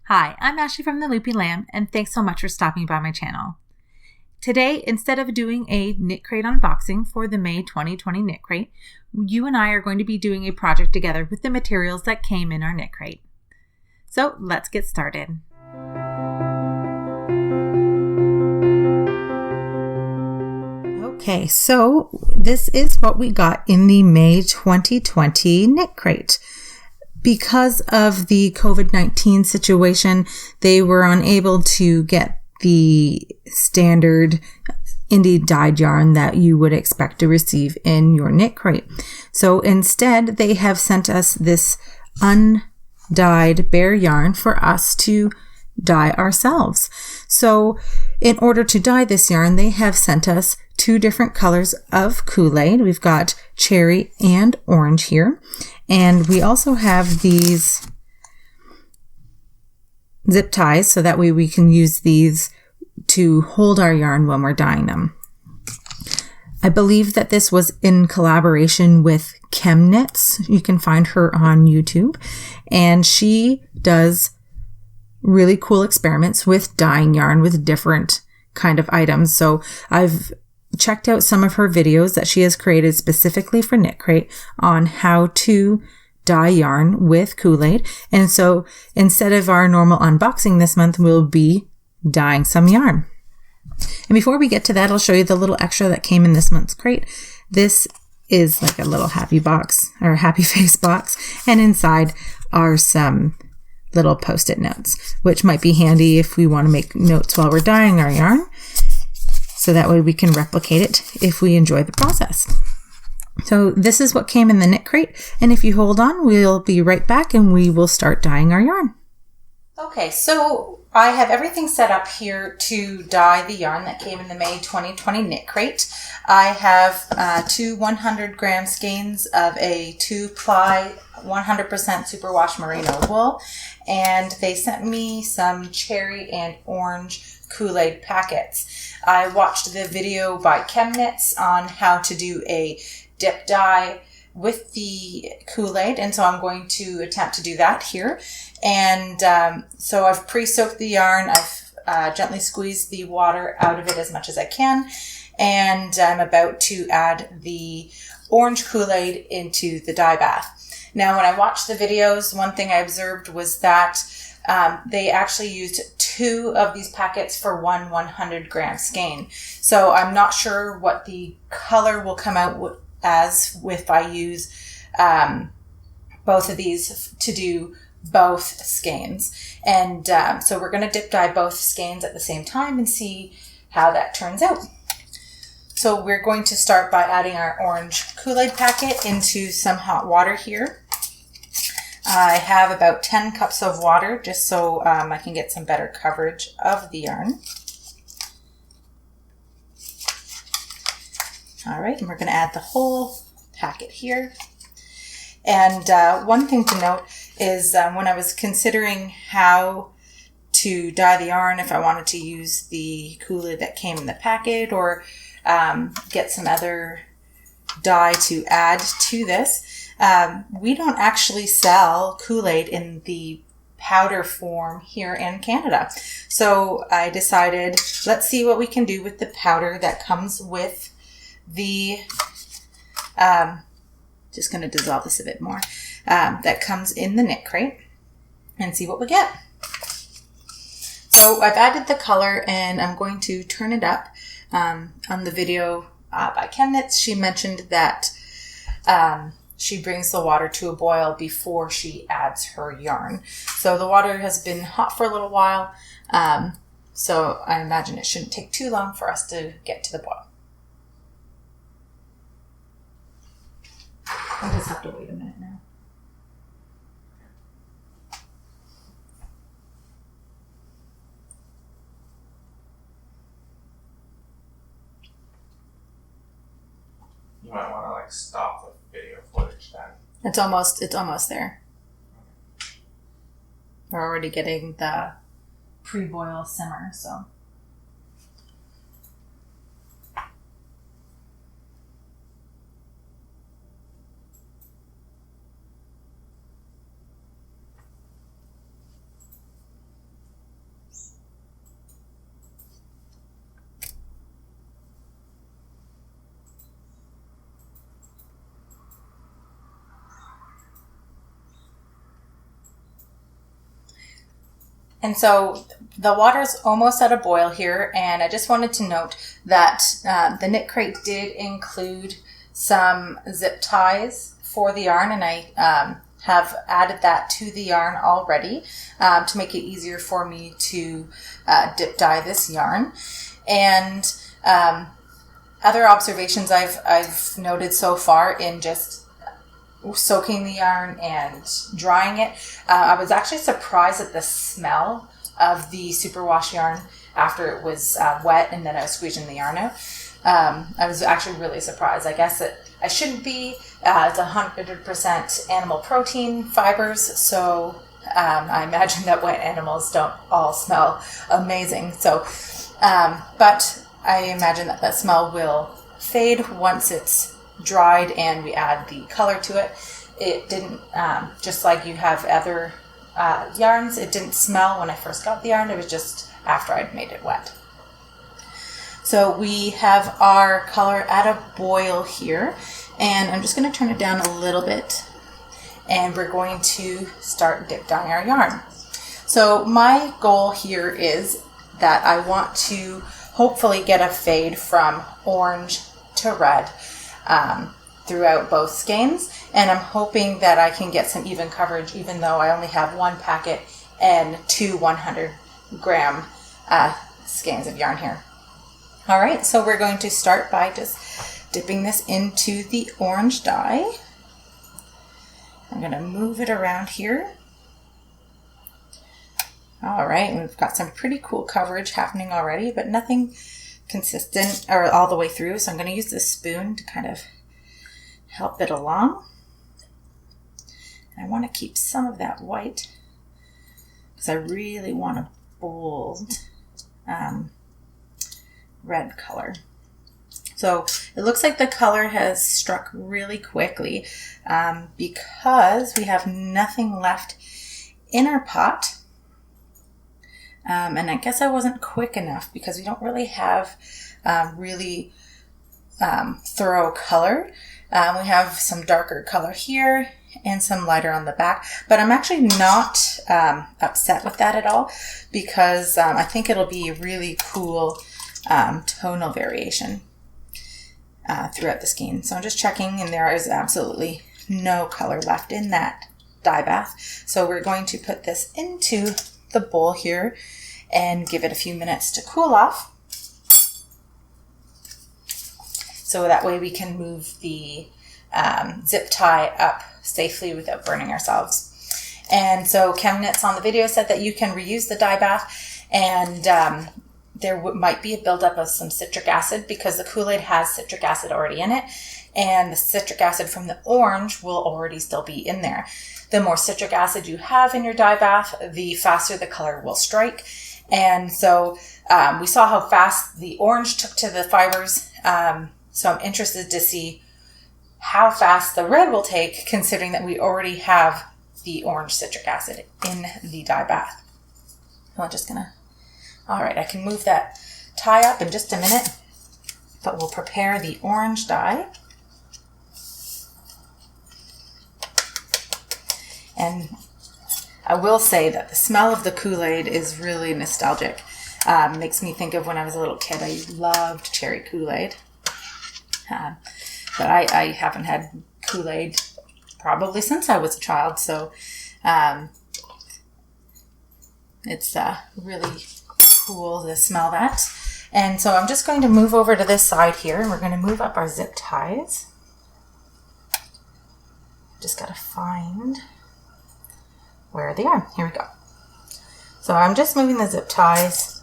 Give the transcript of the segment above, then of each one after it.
Hi, I'm Ashley from the Loopy Lamb, and thanks so much for stopping by my channel. Today, instead of doing a Knitcrate unboxing for the May 2020 Knitcrate, you and I are going to be doing a project together with the materials that came in our Knitcrate. So let's get started. Okay, so this is what we got in the May 2020 Knitcrate. Because of the COVID-19 situation, they were unable to get the standard indie dyed yarn that you would expect to receive in your Knitcrate. So instead, they have sent us this undyed bare yarn for us to dye ourselves. So in order to dye this yarn, they have sent us two different colors of Kool-aid. We've got cherry and orange here. And we also have these zip ties so that way we can use these to hold our yarn when we're dyeing them. I believe that this was in collaboration with Knits. You can find her on YouTube. And she does really cool experiments with dyeing yarn with different kind of items. So I've checked out some of her videos that she has created specifically for Knitcrate on how to dye yarn with Kool-aid. And so instead of our normal unboxing this month, we'll be dyeing some yarn. And before we get to that, I'll show you the little extra that came in this month's crate. This is like a little happy box or happy face box. And inside are some little post-it notes, which might be handy if we want to make notes while we're dyeing our yarn. So that way we can replicate it if we enjoy the process. So this is what came in the Knitcrate, and if you hold on, we'll be right back and we will start dyeing our yarn. Okay, so I have everything set up here to dye the yarn that came in the May 2020 Knitcrate. I have two 100 gram skeins of a 2-ply 100% superwash merino wool, and they sent me some cherry and orange Kool-aid packets. I watched the video by Knits on how to do a dip dye with the Kool-aid, and so I'm going to attempt to do that here. And so I've pre-soaked the yarn. I've gently squeezed the water out of it as much as I can, and I'm about to add the orange Kool-aid into the dye bath. Now, when I watched the videos, one thing I observed was that they actually used 2 of these packets for one 100 gram skein. So I'm not sure what the color will come out as if I use both of these to do both skeins. And so we're going to dip dye both skeins at the same time and see how that turns out. So we're going to start by adding our orange Kool-aid packet into some hot water here. I have about 10 cups of water just so I can get some better coverage of the yarn. All right, and we're going to add the whole packet here. And one thing to note is when I was considering how to dye the yarn, if I wanted to use the Kool-aid that came in the packet or get some other dye to add to this, we don't actually sell Kool-aid in the powder form here in Canada. So I decided, let's see what we can do with the powder that comes with the, just going to dissolve this a bit more, that comes in the Knitcrate and see what we get. So I've added the color and I'm going to turn it up. On the video by Knits, she mentioned that she brings the water to a boil before she adds her yarn. So the water has been hot for a little while, so I imagine it shouldn't take too long for us to get to the boil. I just have to wait a minute now. You might want to stop the video footage then. It's almost there. We're already getting the pre-boil simmer, so. And so the water's almost at a boil here, and I just wanted to note that the Knitcrate did include some zip ties for the yarn, and I have added that to the yarn already to make it easier for me to dip dye this yarn. And other observations I've noted so far in just soaking the yarn and drying it, I was actually surprised at the smell of the superwash yarn after it was wet and then I was squeezing the yarn out. I was actually really surprised. I guess that I shouldn't be. It's 100% animal protein fibers, so I imagine that wet animals don't all smell amazing. So, but I imagine that smell will fade once it's dried and we add the color to it. It didn't, just like you have other yarns, it didn't smell when I first got the yarn. It was just after I'd made it wet. So we have our color at a boil here, and I'm just going to turn it down a little bit, and we're going to start dip dyeing our yarn. So my goal here is that I want to hopefully get a fade from orange to red throughout both skeins, and I'm hoping that I can get some even coverage even though I only have one packet and two 100-gram skeins of yarn here. All right, so we're going to start by just dipping this into the orange dye. I'm going to move it around here. All right, we've got some pretty cool coverage happening already, but nothing consistent or all the way through. So I'm going to use this spoon to kind of help it along. And I want to keep some of that white because I really want a bold red color. So it looks like the color has struck really quickly because we have nothing left in our pot. And I guess I wasn't quick enough because we don't really have really thorough color. We have some darker color here and some lighter on the back, but I'm actually not upset with that at all because I think it'll be a really cool tonal variation throughout the skein. So I'm just checking, and there is absolutely no color left in that dye bath. So we're going to put this into the bowl here and give it a few minutes to cool off. So that way we can move the zip tie up safely without burning ourselves. And so ChemKnits on the video said that you can reuse the dye bath, and there might be a buildup of some citric acid because the Kool-Aid has citric acid already in it, and the citric acid from the orange will already still be in there. The more citric acid you have in your dye bath, the faster the color will strike. And so we saw how fast the orange took to the fibers. So I'm interested to see how fast the red will take, considering that we already have the orange citric acid in the dye bath. I'm just gonna, all right, I can move that tie up in just a minute, but we'll prepare the orange dye. And I will say that the smell of the Kool-Aid is really nostalgic. Makes me think of when I was a little kid. I loved cherry Kool-Aid. But I haven't had Kool-Aid probably since I was a child. So it's really cool to smell that. And so I'm just going to move over to this side here, and we're going to move up our zip ties. Just got to find where they are. Here we go. So I'm just moving the zip ties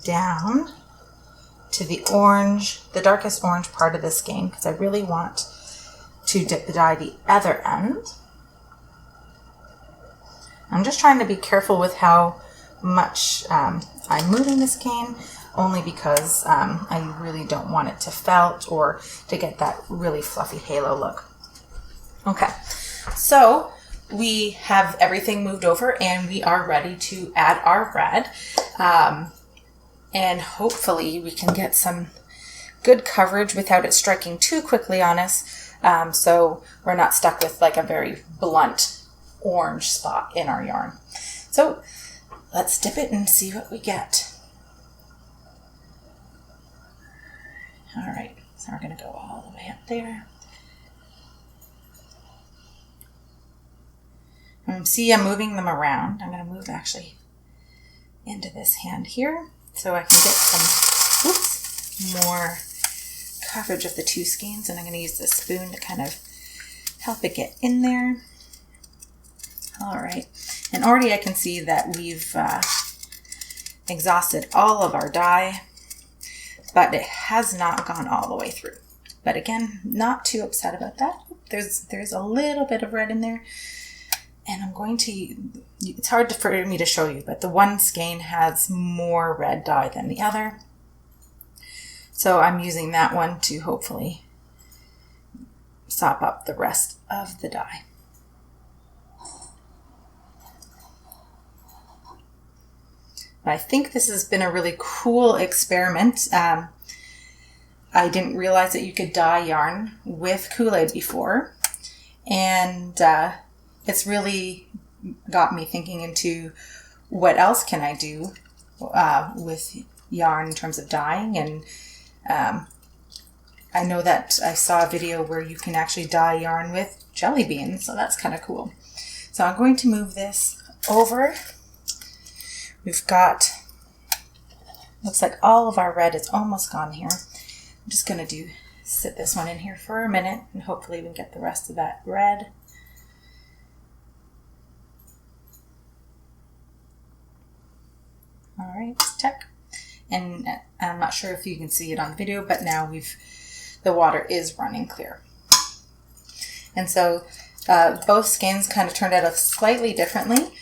down to the orange, the darkest orange part of the skein, because I really want to dip the dye the other end. I'm just trying to be careful with how much I'm moving the skein, only because I really don't want it to felt or to get that really fluffy halo look. Okay, so we have everything moved over and we are ready to add our red. And hopefully we can get some good coverage without it striking too quickly on us. So we're not stuck with like a very blunt orange spot in our yarn. So let's dip it and see what we get. All right, so we're going to go all the way up there. See, I'm moving them around. I'm going to move actually into this hand here so I can get some more coverage of the two skeins, and I'm going to use the spoon to kind of help it get in there. All right, and already I can see that we've exhausted all of our dye, but it has not gone all the way through. But again, not too upset about that. There's a little bit of red in there, and I'm going to, it's hard for me to show you, but the one skein has more red dye than the other. So I'm using that one to hopefully sop up the rest of the dye. I think this has been a really cool experiment. I didn't realize that you could dye yarn with Kool-Aid before, and it's really got me thinking into what else can I do with yarn in terms of dyeing. And I know that I saw a video where you can actually dye yarn with jelly beans, so that's kind of cool. So I'm going to move this over. We've got, looks like all of our red is almost gone here. I'm just going to sit this one in here for a minute, and hopefully we can get the rest of that red. All right, check. And I'm not sure if you can see it on the video, but now the water is running clear. And so both skeins kind of turned out slightly differently.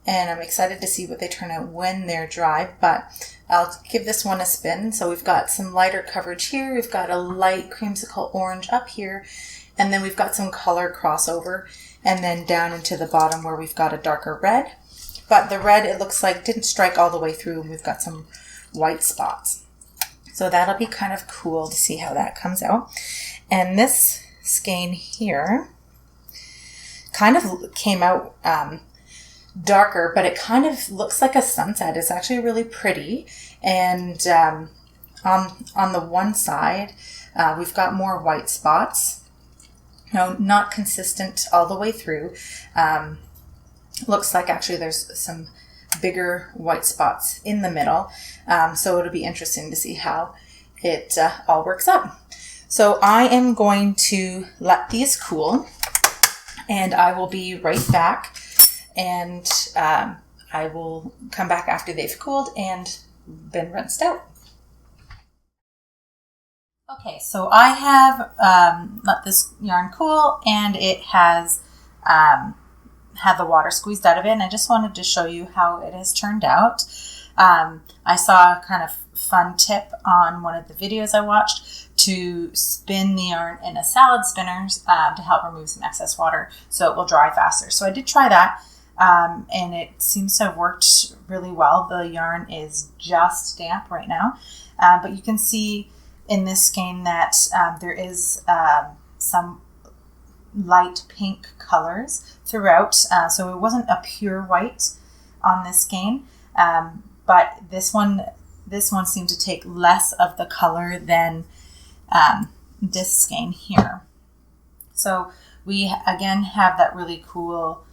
And I'm excited to see what they turn out when they're dry, but I'll give this one a spin. So we've got some lighter coverage here. We've got a light creamsicle orange up here, and then we've got some color crossover, and then down into the bottom where we've got a darker red. But the red, it looks like, didn't strike all the way through, and we've got some white spots. So that'll be kind of cool to see how that comes out. And this skein here kind of came out darker, but it kind of looks like a sunset. It's actually really pretty. And on the one side, we've got more white spots. Not consistent all the way through. Looks like actually there's some bigger white spots in the middle. So it'll be interesting to see how it all works out. So I am going to let these cool, and I will be right back. And I will come back after they've cooled and been rinsed out. Okay, so I have let this yarn cool, and it has had the water squeezed out of it, and I just wanted to show you how it has turned out. I saw a kind of fun tip on one of the videos I watched to spin the yarn in a salad spinner to help remove some excess water so it will dry faster. So I did try that. And it seems to have worked really well. The yarn is just damp right now, but you can see in this skein that there is some light pink colors throughout. So it wasn't a pure white on this skein, but this one seemed to take less of the color than this skein here. So we again have that really cool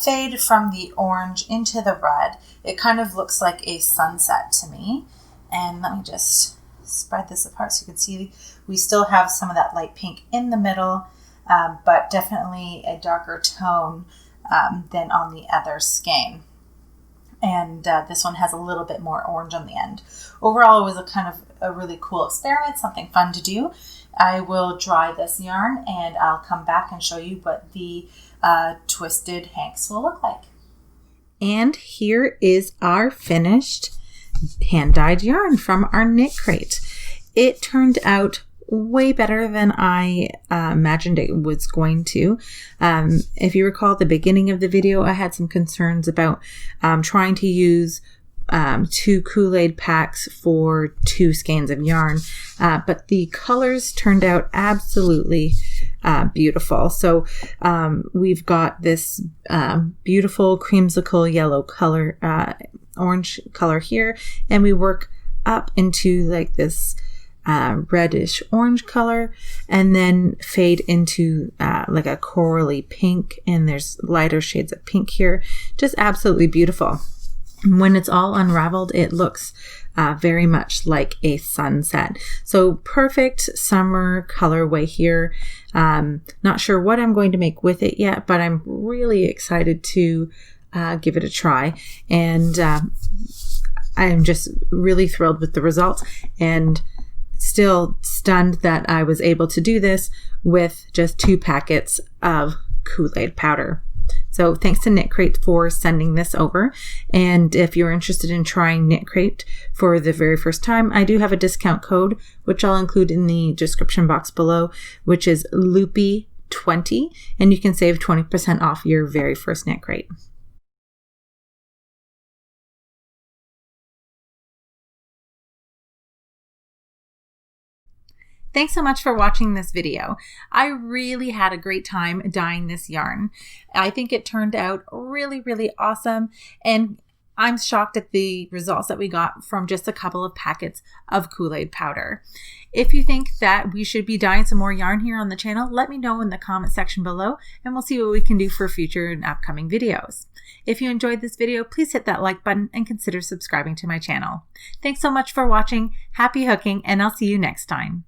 fade from the orange into the red. It kind of looks like a sunset to me. And let me just spread this apart so you can see we still have some of that light pink in the middle, but definitely a darker tone than on the other skein. And this one has a little bit more orange on the end. Overall, it was a kind of a really cool experiment, something fun to do. I will dry this yarn, and I'll come back and show you what the twisted hanks will look like. And here is our finished hand-dyed yarn from our Knitcrate. It turned out way better than I imagined it was going to. If you recall at the beginning of the video, I had some concerns about trying to use 2 Kool-Aid packs for 2 skeins of yarn, but the colors turned out absolutely beautiful. So we've got this beautiful creamsicle yellow color, orange color here, and we work up into like this reddish orange color, and then fade into like a corally pink, and there's lighter shades of pink here. Just absolutely beautiful. When it's all unraveled, it looks very much like a sunset. So perfect summer colorway here. Not sure what I'm going to make with it yet, but I'm really excited to give it a try. And I'm just really thrilled with the results, and still stunned that I was able to do this with just 2 packets of Kool-Aid powder. So thanks to Knitcrate for sending this over. And if you're interested in trying Knitcrate for the very first time, I do have a discount code, which I'll include in the description box below, which is Loopy20, and you can save 20% off your very first Knitcrate. Thanks so much for watching this video. I really had a great time dyeing this yarn. I think it turned out really, really awesome, and I'm shocked at the results that we got from just a couple of packets of Kool-Aid powder. If you think that we should be dyeing some more yarn here on the channel, let me know in the comment section below, and we'll see what we can do for future and upcoming videos. If you enjoyed this video, please hit that like button and consider subscribing to my channel. Thanks so much for watching. Happy hooking, and I'll see you next time.